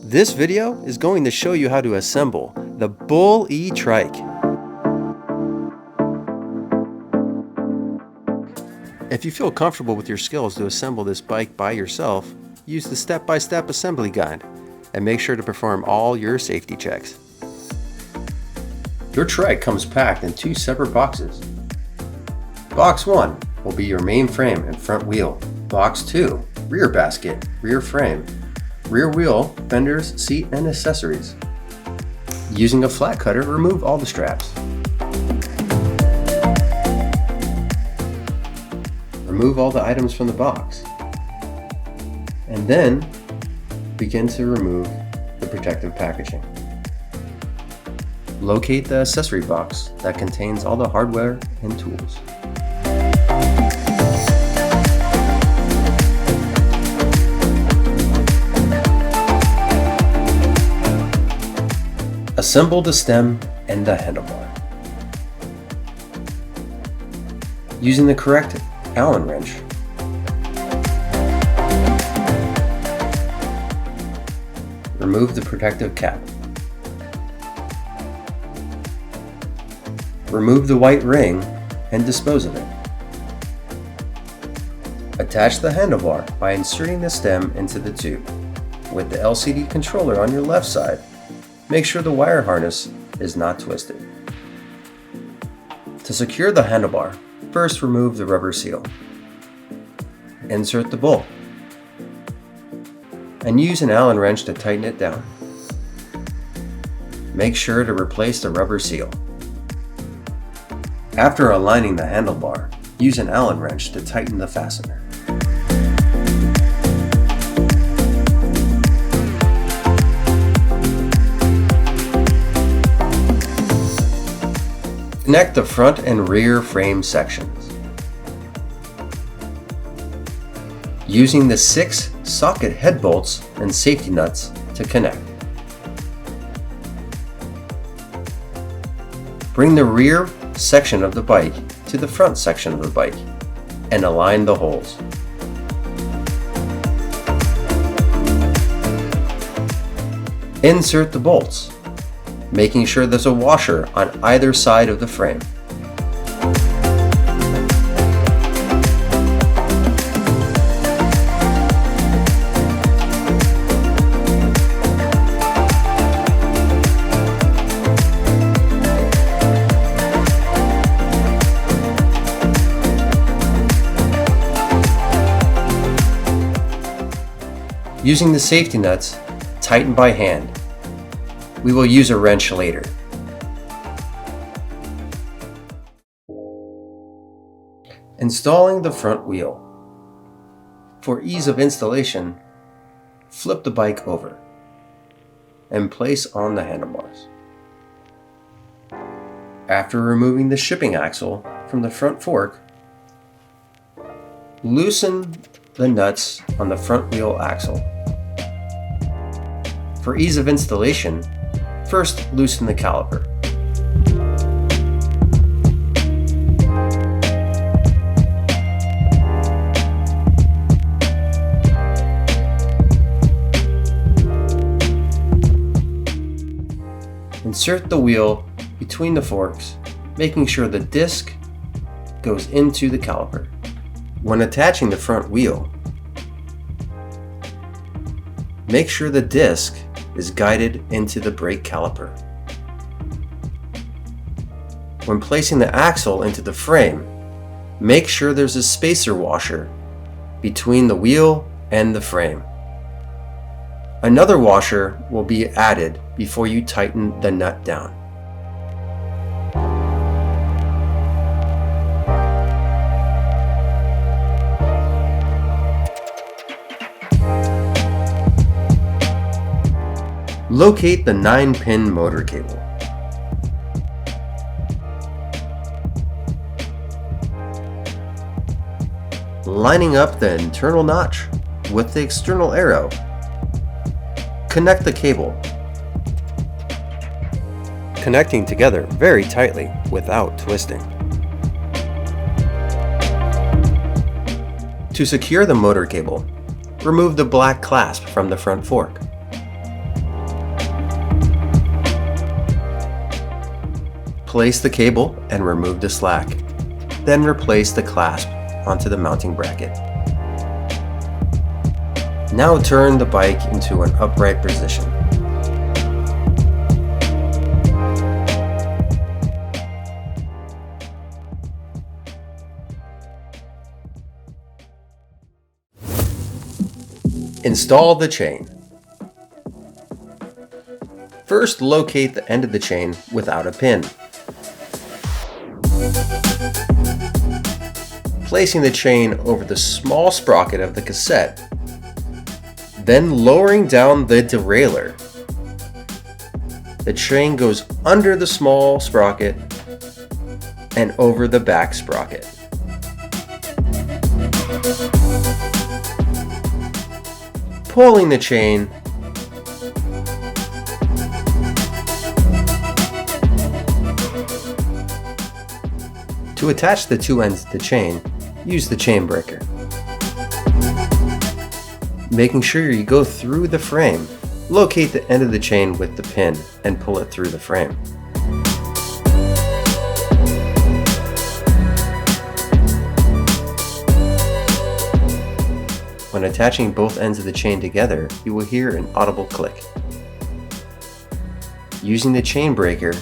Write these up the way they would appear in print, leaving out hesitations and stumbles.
This video is going to show you how to assemble the Bull E-Trike. If you feel comfortable with your skills to assemble this bike by yourself, use the step-by-step assembly guide and make sure to perform all your safety checks. Your trike comes packed in two separate boxes. Box 1 will be your main frame and front wheel. Box 2, rear basket, rear frame, rear wheel, fenders, seat, and accessories. Using a flat cutter, remove all the straps. Remove all the items from the box. And then begin to remove the protective packaging. Locate the accessory box that contains all the hardware and tools. Assemble the stem and the handlebar. Using the correct Allen wrench, remove the protective cap. Remove the white ring and dispose of it. Attach the handlebar by inserting the stem into the tube. With the LCD controller on your left side, make sure the wire harness is not twisted. To secure the handlebar, first remove the rubber seal. Insert the bolt and use an Allen wrench to tighten it down. Make sure to replace the rubber seal. After aligning the handlebar, use an Allen wrench to tighten the fastener. Connect the front and rear frame sections. Using the 6 socket head bolts and safety nuts to connect. Bring the rear section of the bike to the front section of the bike and align the holes. Insert the bolts, making sure there's a washer on either side of the frame. Using the safety nuts, tighten by hand. We will use a wrench later. Installing the front wheel. For ease of installation, flip the bike over and place on the handlebars. After removing the shipping axle from the front fork, loosen the nuts on the front wheel axle. For ease of installation, first loosen the caliper. Insert the wheel between the forks, making sure the disc goes into the caliper. When attaching the front wheel, make sure the disc is guided into the brake caliper. When placing the axle into the frame, make sure there's a spacer washer between the wheel and the frame. Another washer will be added before you tighten the nut down. Locate the 9-pin motor cable. Lining up the internal notch with the external arrow, connect the cable. Connecting together very tightly without twisting. To secure the motor cable, remove the black clasp from the front fork. Place the cable and remove the slack. Then replace the clasp onto the mounting bracket. Now turn the bike into an upright position. Install the chain. First, locate the end of the chain without a pin. Placing the chain over the small sprocket of the cassette, then lowering down the derailleur. The chain goes under the small sprocket and over the back sprocket. Pulling the chain, to attach the two ends of the chain, use the chain breaker. Making sure you go through the frame, locate the end of the chain with the pin and pull it through the frame. When attaching both ends of the chain together, you will hear an audible click. Using the chain breaker,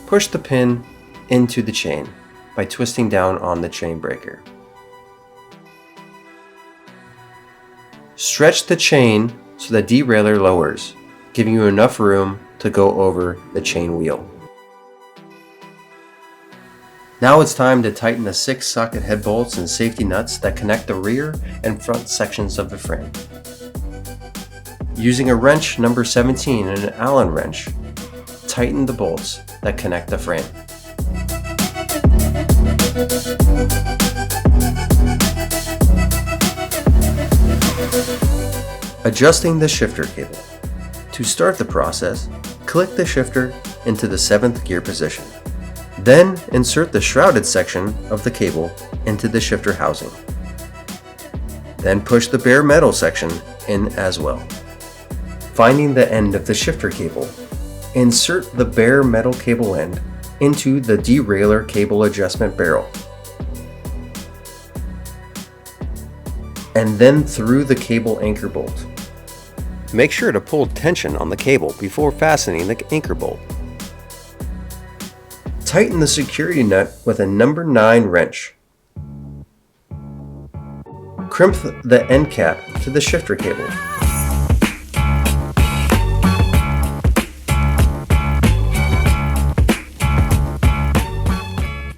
push the pin into the chain by twisting down on the chain breaker. Stretch the chain so the derailleur lowers, giving you enough room to go over the chain wheel. Now it's time to tighten the 6 socket head bolts and safety nuts that connect the rear and front sections of the frame. Using a wrench number 17 and an Allen wrench, tighten the bolts that connect the frame. Adjusting the shifter cable. To start the process, click the shifter into the 7th gear position. Then insert the shrouded section of the cable into the shifter housing. Then push the bare metal section in as well. Finding the end of the shifter cable, insert the bare metal cable end into the derailleur cable adjustment barrel, and then through the cable anchor bolt. Make sure to pull tension on the cable before fastening the anchor bolt. Tighten the security nut with a number 9 wrench. Crimp the end cap to the shifter cable.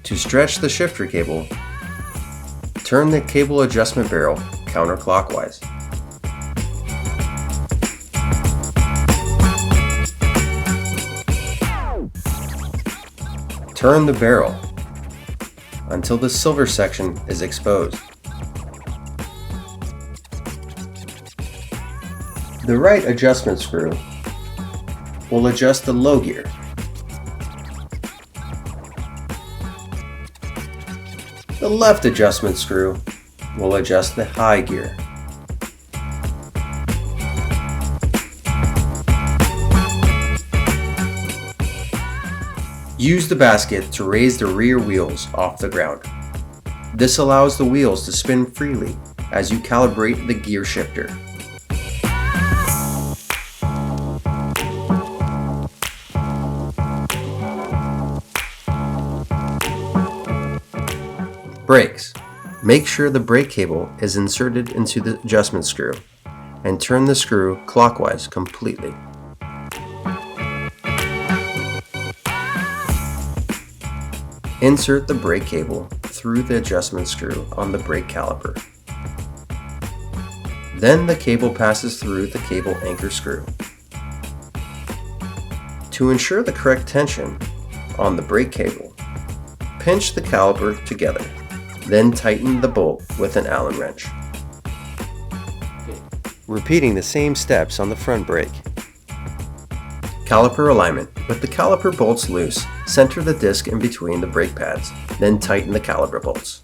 To stretch the shifter cable, turn the cable adjustment barrel counterclockwise. Turn the barrel until the silver section is exposed. The right adjustment screw will adjust the low gear. The left adjustment screw will adjust the high gear. Use the basket to raise the rear wheels off the ground. This allows the wheels to spin freely as you calibrate the gear shifter. Brakes. Make sure the brake cable is inserted into the adjustment screw and turn the screw clockwise completely. Insert the brake cable through the adjustment screw on the brake caliper. Then the cable passes through the cable anchor screw. To ensure the correct tension on the brake cable, pinch the caliper together, then tighten the bolt with an Allen wrench. Repeating the same steps on the front brake. Caliper alignment. With the caliper bolts loose, center the disc in between the brake pads, then tighten the caliper bolts.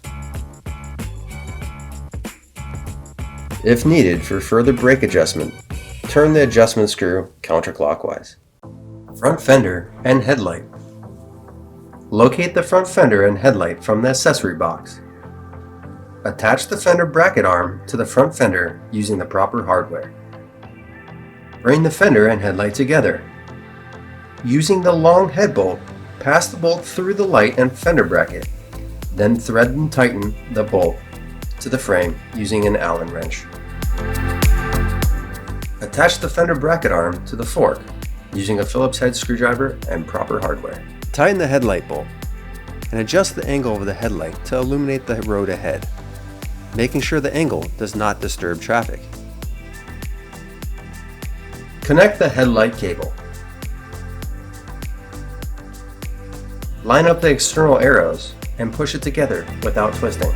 If needed for further brake adjustment, turn the adjustment screw counterclockwise. Front fender and headlight. Locate the front fender and headlight from the accessory box. Attach the fender bracket arm to the front fender using the proper hardware. Bring the fender and headlight together. Using the long head bolt, pass the bolt through the light and fender bracket. Then thread and tighten the bolt to the frame using an Allen wrench. Attach the fender bracket arm to the fork using a Phillips head screwdriver and proper hardware. Tighten the headlight bolt and adjust the angle of the headlight to illuminate the road ahead, making sure the angle does not disturb traffic. Connect the headlight cable. Line up the external arrows and push it together without twisting.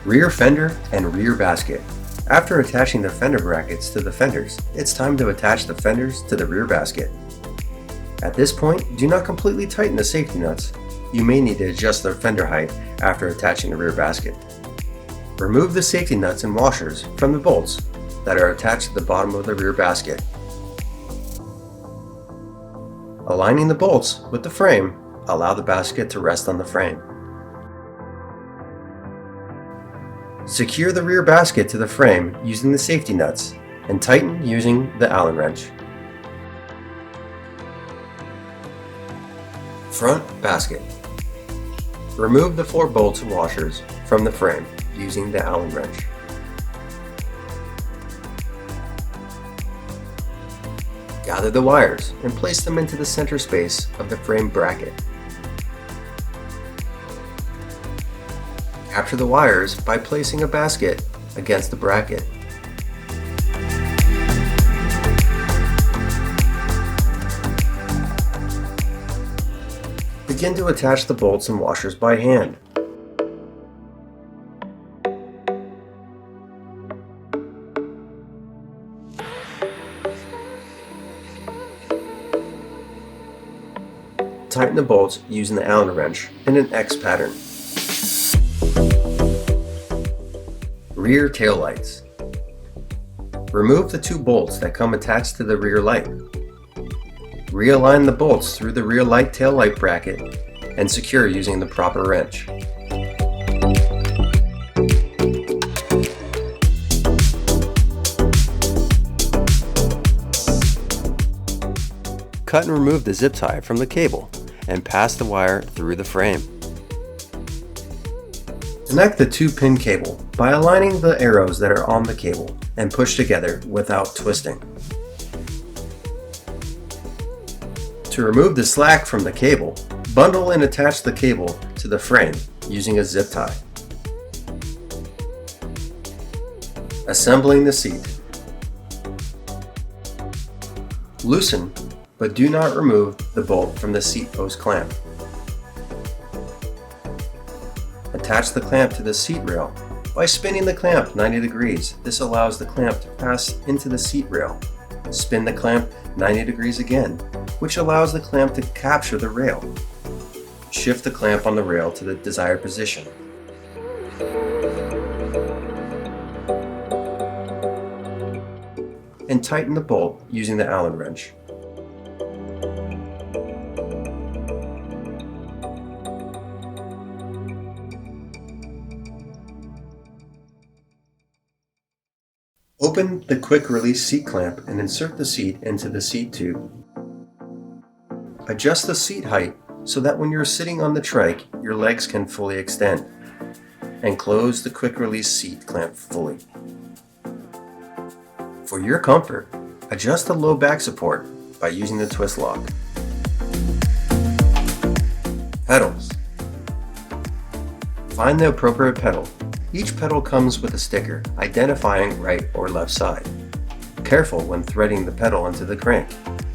Rear fender and rear basket. After attaching the fender brackets to the fenders, it's time to attach the fenders to the rear basket. At this point, do not completely tighten the safety nuts. You may need to adjust the fender height after attaching the rear basket. Remove the safety nuts and washers from the bolts that are attached to the bottom of the rear basket. Aligning the bolts with the frame, allow the basket to rest on the frame. Secure the rear basket to the frame using the safety nuts and tighten using the Allen wrench. Front basket. Remove the 4 bolts and washers from the frame using the Allen wrench. Gather the wires and place them into the center space of the frame bracket. Capture the wires by placing a basket against the bracket. Begin to attach the bolts and washers by hand. Tighten the bolts using the Allen wrench in an X pattern. Rear tail lights. Remove the 2 bolts that come attached to the rear light. Realign the bolts through the rear light tail light bracket and secure using the proper wrench. Cut and remove the zip tie from the cable and pass the wire through the frame. Connect the 2-pin cable by aligning the arrows that are on the cable and push together without twisting. To remove the slack from the cable, bundle and attach the cable to the frame using a zip tie. Assembling the seat. Loosen, but do not remove the bolt from the seat post clamp. Attach the clamp to the seat rail by spinning the clamp 90 degrees. This allows the clamp to pass into the seat rail. Spin the clamp 90 degrees again, which allows the clamp to capture the rail. Shift the clamp on the rail to the desired position. And tighten the bolt using the Allen wrench. Open the quick release seat clamp and insert the seat into the seat tube. Adjust the seat height so that when you're sitting on the trike, your legs can fully extend. And close the quick release seat clamp fully. For your comfort, adjust the low back support by using the twist lock. Pedals. Find the appropriate pedal. Each pedal comes with a sticker identifying right or left side. Careful when threading the pedal into the crank.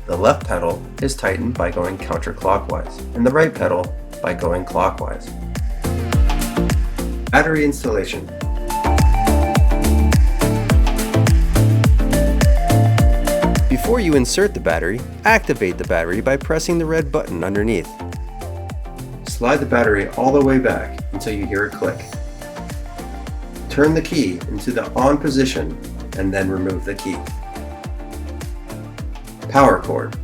The left pedal is tightened by going counterclockwise, and the right pedal by going clockwise. Battery installation. Before you insert the battery, activate the battery by pressing the red button underneath. Slide the battery all the way back until you hear a click. Turn the key into the on position and then remove the key. Power cord.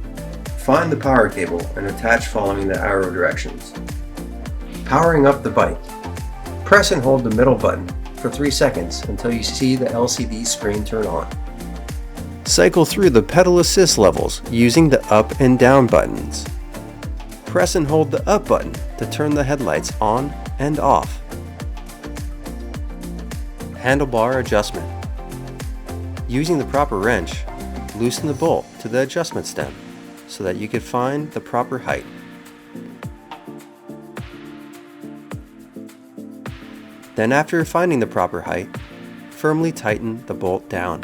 Find the power cable and attach following the arrow directions. Powering up the bike. Press and hold the middle button for 3 seconds until you see the LCD screen turn on. Cycle through the pedal assist levels using the up and down buttons. Press and hold the up button to turn the headlights on and off. Handlebar adjustment. Using the proper wrench, loosen the bolt to the adjustment stem so that you can find the proper height. Then after finding the proper height, firmly tighten the bolt down.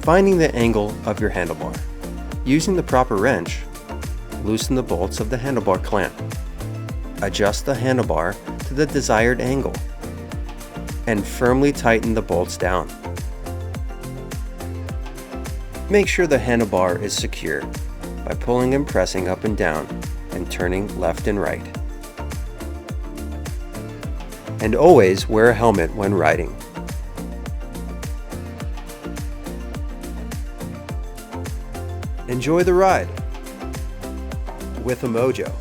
Finding the angle of your handlebar. Using the proper wrench, loosen the bolts of the handlebar clamp. Adjust the handlebar to the desired angle and firmly tighten the bolts down. Make sure the handlebar is secure by pulling and pressing up and down and turning left and right. And always wear a helmet when riding. Enjoy the ride with Emojo.